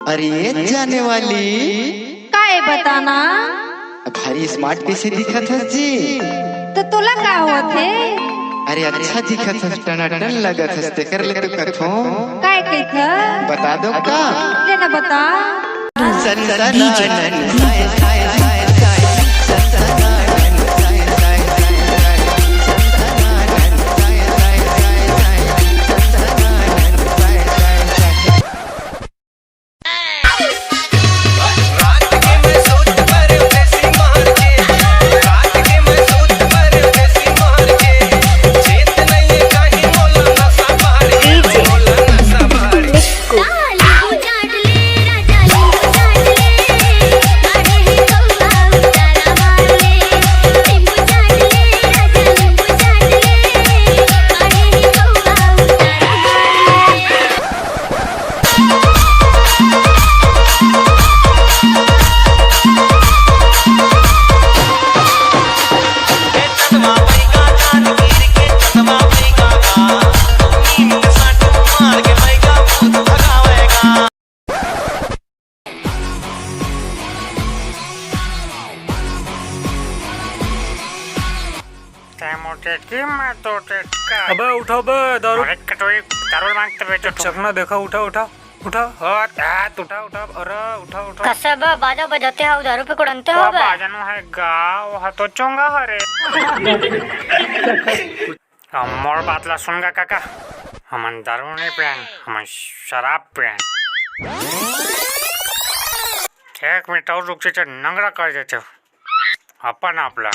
अरे जाने वाली का है बताना। भारी स्मार्ट कैसे दिखत है जी? तो तोला का होत है? अरे अच्छा दिखत है, टनाटन लगत है, ते कर ले तो कथो का है कहत? बता दो का लेना बता। अबे उठो बे, दारू दारू मांगते बेटो चखना देखा, उठा उठा उठा हाथ उठा उठा, अरे उठा उठा। कसे बे बाजा बजाते हो, दारू पे कुड़नते हो बे? बाजनो है गाओ हाथों चोंगा हरे। मोर बात ला सुनगा काका, हमन दारू नहीं पियन, हमन शराब पियन। एक मिनट और रुक जा, नंगरा कर देते हो अपन आपला।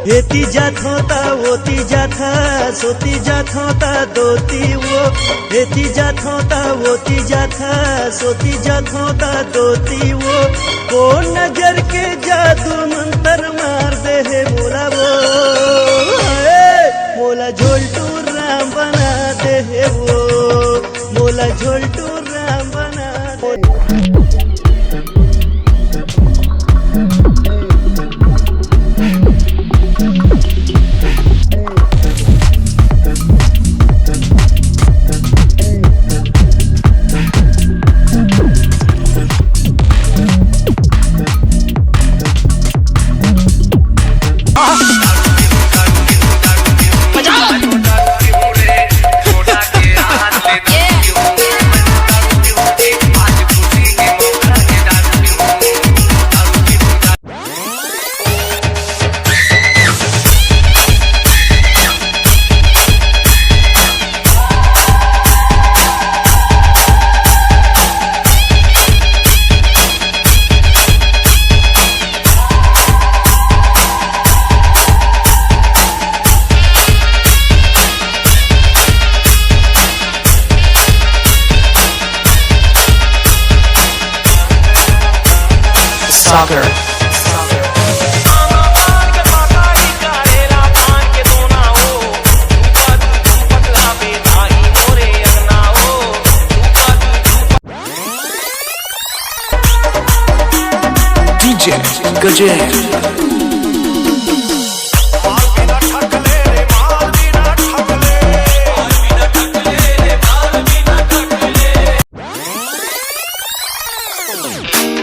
येती जात होता वोती जात सोती जात होता दोती वो, येती जात होता वोती जात सोती जात होता दोती वो। वो नजर के जादू मंतर मार दे है मोला वो, मोला झोलटू राम बना दे है वो, मोला झोलटू राम बना दे। Soccer. DJ Gajay.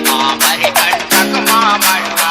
मामर कंटक मामर